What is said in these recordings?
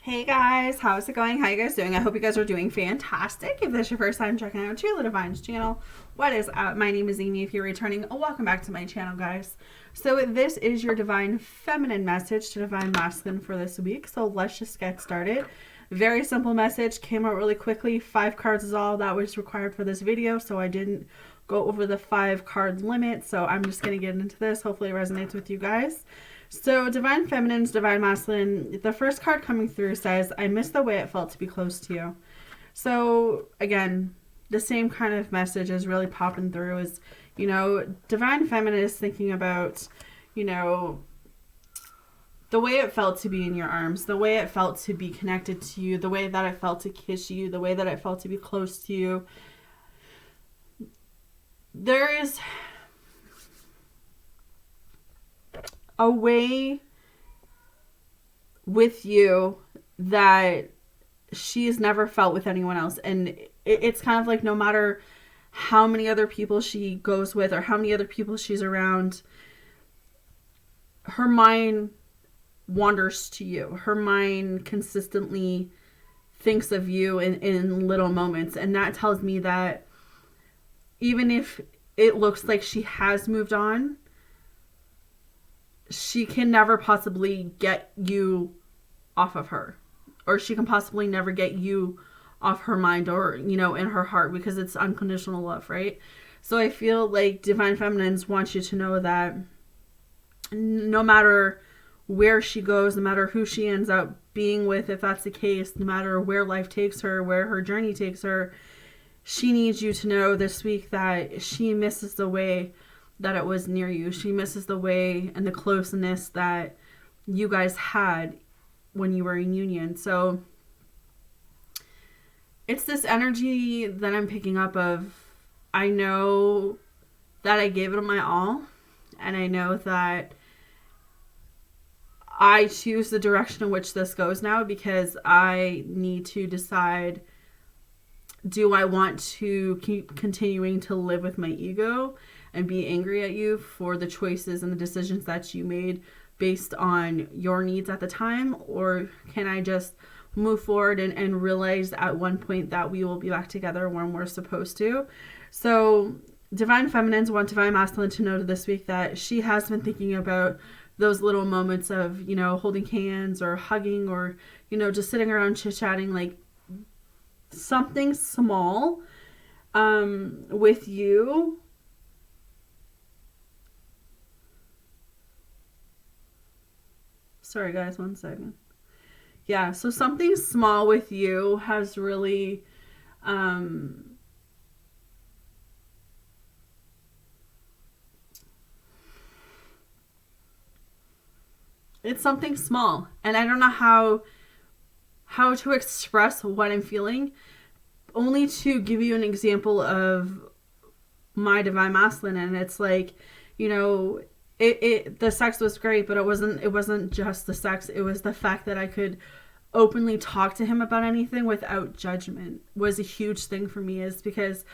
Hey guys, how's it going? How you guys doing? I hope you guys are doing fantastic. If this is your first time checking out Sheila Divine's channel, what is up? My name is Amy. If you're returning, welcome back to my channel, guys. So this is your Divine Feminine message to Divine Masculine for this week. So let's just get started. Very simple message, came out really quickly. 5 cards is all that was required for this video, so I didn't go over the 5 card limit. So I'm just going to get into this. Hopefully it resonates with you guys. So, Divine Feminines, Divine Masculine, the first card coming through says, I miss the way it felt to be close to you. So, again, the same kind of message is really popping through is, Divine Feminine is thinking about, the way it felt to be in your arms, the way it felt to be connected to you, the way that it felt to kiss you, the way that it felt to be close to you. There is a way with you that she's never felt with anyone else. And it's kind of like no matter how many other people she goes with or how many other people she's around, her mind wanders to you. Her mind consistently thinks of you in little moments. And that tells me that even if it looks like she has moved on, she can never possibly get you off of her, or she can possibly never get you off her mind or, in her heart, because it's unconditional love, right? So I feel like Divine Feminines want you to know that no matter where she goes, no matter who she ends up being with, if that's the case, no matter where life takes her, where her journey takes her, she needs you to know this week that she misses the way that it was near you. She misses the way and the closeness that you guys had when you were in union. So it's this energy that I'm picking up of, I know that I gave it my all, and I know that I choose the direction in which this goes now, because I need to decide, do I want to keep continuing to live with my ego and be angry at you for the choices and the decisions that you made based on your needs at the time? Or can I just move forward and realize at one point that we will be back together when we're supposed to? So Divine Feminines want Divine Masculine to know this week that she has been thinking about those little moments of, holding hands or hugging or, just sitting around chit-chatting, like something small with you. Sorry, guys, 1 second. Yeah, so something small with you has really it's something small, and I don't know how to express what I'm feeling, only to give you an example of my Divine Masculine. And it's like, the sex was great, but it wasn't just the sex. It was the fact that I could openly talk to him about anything without judgment was a huge thing for me, is because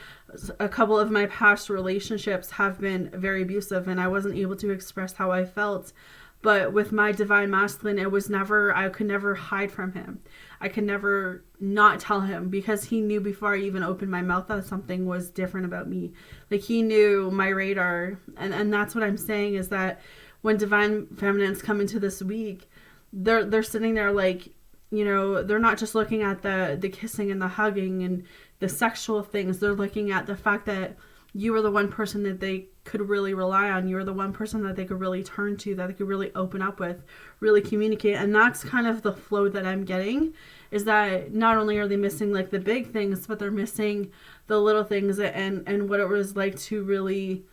a couple of my past relationships have been very abusive, and I wasn't able to express how I felt. But with my Divine Masculine, I could never hide from him. I could never not tell him, because he knew before I even opened my mouth that something was different about me. Like, he knew my radar. And that's what I'm saying, is that when Divine Feminines come into this week, they're sitting there like, they're not just looking at the kissing and the hugging and the sexual things. They're looking at the fact that you were the one person that they could really rely on. You were the one person that they could really turn to, that they could really open up with, really communicate. And that's kind of the flow that I'm getting, is that not only are they missing like the big things, but they're missing the little things, and what it was like to really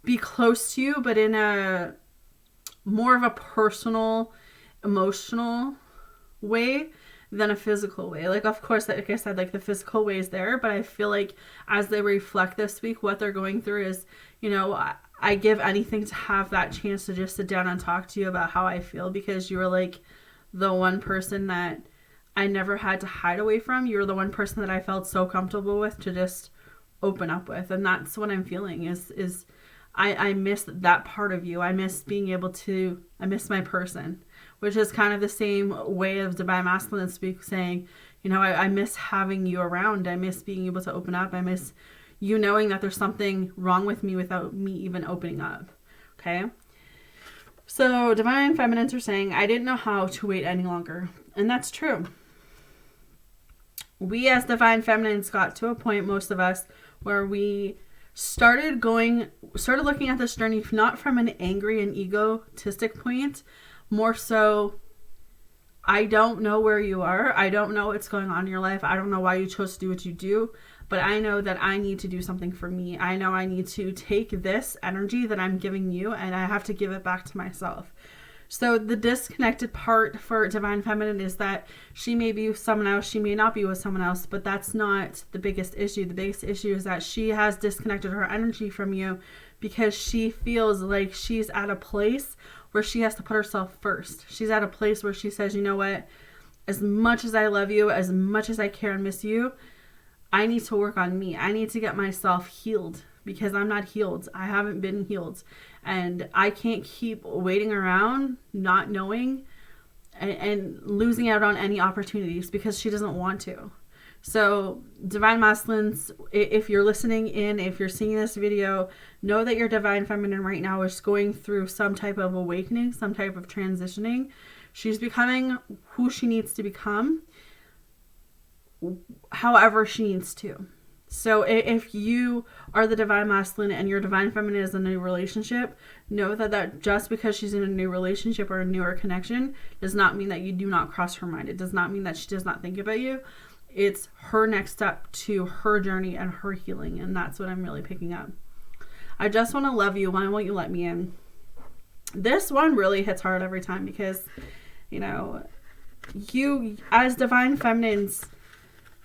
be close to you, but in a more of a personal, emotional way than a physical way. Like, of course, like I said, like the physical way is there, but I feel like as they reflect this week, what they're going through is, I give anything to have that chance to just sit down and talk to you about how I feel, because you were like the one person that I never had to hide away from. You were the one person that I felt so comfortable with to just open up with. And that's what I'm feeling is I miss that part of you. I miss I miss my person, which is kind of the same way of divine masculine saying, I miss having you around. I miss being able to open up. I miss you knowing that there's something wrong with me without me even opening up. Okay. So divine feminines are saying, I didn't know how to wait any longer. And that's true. We as divine feminines got to a point, most of us, where we started looking at this journey not from an angry and egotistic point, more so, I don't know where you are. I don't know what's going on in your life. I don't know why you chose to do what you do, but I know that I need to do something for me. I know I need to take this energy that I'm giving you and I have to give it back to myself. So the disconnected part for divine feminine is that she may be with someone else, she may not be with someone else, but that's not the biggest issue. The biggest issue is that she has disconnected her energy from you because she feels like she's at a place where she has to put herself first. She's at a place where she says, you know what, as much as I love you, as much as I care and miss you, I need to work on me. I need to get myself healed because I'm not healed. I haven't been healed. And I can't keep waiting around, not knowing, and losing out on any opportunities because she doesn't want to. So divine masculines, if you're listening in, if you're seeing this video, know that your divine feminine right now is going through some type of awakening, some type of transitioning. She's becoming who she needs to become, however she needs to. So if you are the divine masculine and your divine feminine is in a new relationship, know that just because she's in a new relationship or a newer connection does not mean that you do not cross her mind. It does not mean that she does not think about you. It's her next step to her journey and her healing. And that's what I'm really picking up. I just want to love you. Why won't you let me in? This one really hits hard every time because, you as divine feminines,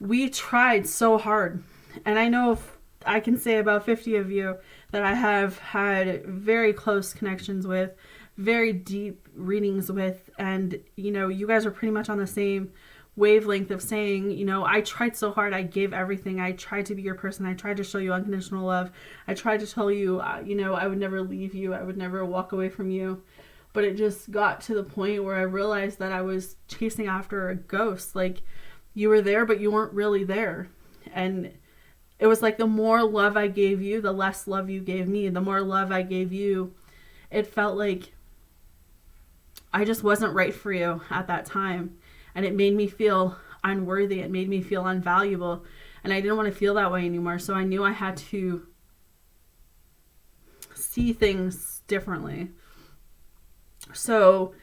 we tried so hard. And I know I can say about 50 of you that I have had very close connections with, very deep readings with, and, you guys are pretty much on the same wavelength of saying, I tried so hard, I gave everything, I tried to be your person, I tried to show you unconditional love, I tried to tell you, I would never leave you, I would never walk away from you, but it just got to the point where I realized that I was chasing after a ghost, like, you were there, but you weren't really there, and it was like the more love I gave you, the less love you gave me. The more love I gave you, it felt like I just wasn't right for you at that time. And it made me feel unworthy. It made me feel unvaluable. And I didn't want to feel that way anymore. So I knew I had to see things differently. So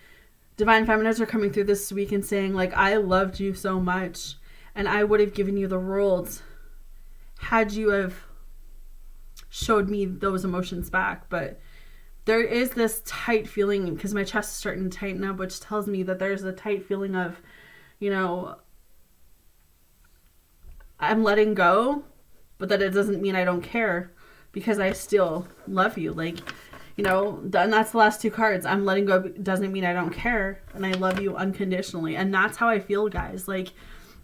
divine feminines are coming through this week and saying, like, I loved you so much and I would have given you the world had you have showed me those emotions back. But there is this tight feeling because my chest is starting to tighten up, which tells me that there's a tight feeling of, I'm letting go, but that it doesn't mean I don't care because I still love you. Like, and that's the last two cards. I'm letting go doesn't mean I don't care, and I love you unconditionally. And that's how I feel, guys. Like,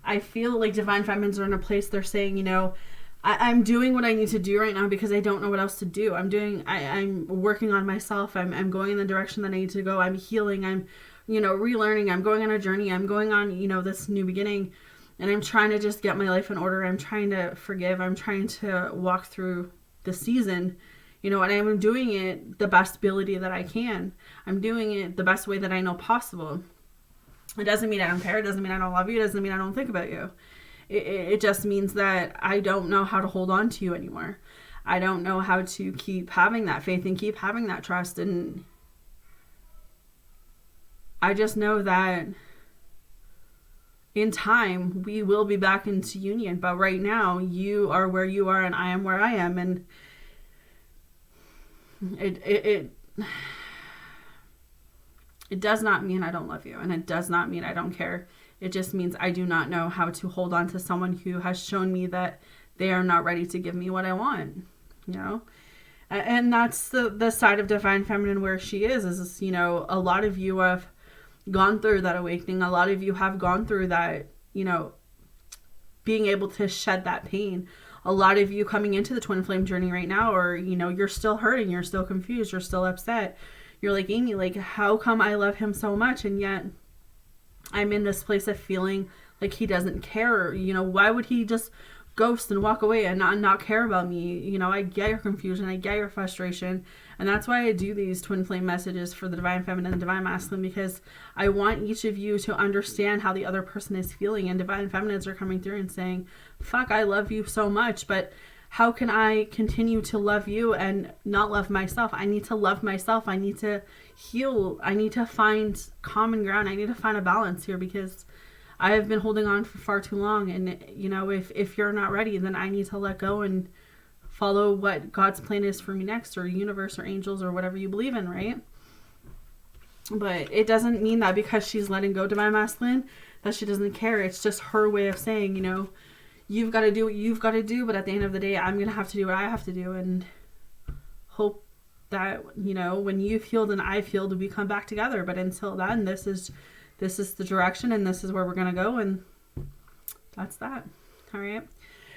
I feel like divine feminines are in a place they're saying, I'm doing what I need to do right now because I don't know what else to do. I'm working on myself. I'm going in the direction that I need to go. I'm healing. I'm, relearning. I'm going on a journey. I'm going on, this new beginning, and I'm trying to just get my life in order. I'm trying to forgive. I'm trying to walk through the season, and I'm doing it the best ability that I can. I'm doing it the best way that I know possible. It doesn't mean I don't care. It doesn't mean I don't love you. It doesn't mean I don't think about you. It just means that I don't know how to hold on to you anymore. I don't know how to keep having that faith and keep having that trust. And I just know that in time, we will be back into union. But right now, you are where you are and I am where I am. And it does not mean I don't love you. And it does not mean I don't care. It just means I do not know how to hold on to someone who has shown me that they are not ready to give me what I want, And that's the side of divine feminine where she is, a lot of you have gone through that awakening. A lot of you have gone through that, being able to shed that pain. a lot of you coming into the twin flame journey right now, or, you know, you're still hurting, you're still confused, you're still upset. You're like, Amy, like, how come I love him so much and yet I'm in this place of feeling like he doesn't care? You know, why would he just ghost and walk away and not care about me? You know, I get your confusion, I get your frustration, and that's why I do these twin flame messages for the divine feminine and divine masculine, because I want each of you to understand how the other person is feeling. And divine feminines are coming through and saying, fuck, I love you so much, but how can I continue to love you and not love myself? I need to love myself. I need to heal. I need to find common ground. I need to find a balance here, because I have been holding on for far too long. And, you know, if you're not ready, then I need to let go and follow what God's plan is for me next, or universe, or angels, or whatever you believe in, right? But it doesn't mean that because she's letting go divine masculine that she doesn't care. It's just her way of saying, you know, you've got to do what you've got to do, but at the end of the day, I'm going to have to do what I have to do, and hope that, you know, when you've healed and I've healed, we come back together. But until then, this is the direction, and this is where we're going to go, and that's that. All right.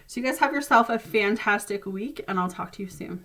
So you guys have yourself a fantastic week, and I'll talk to you soon.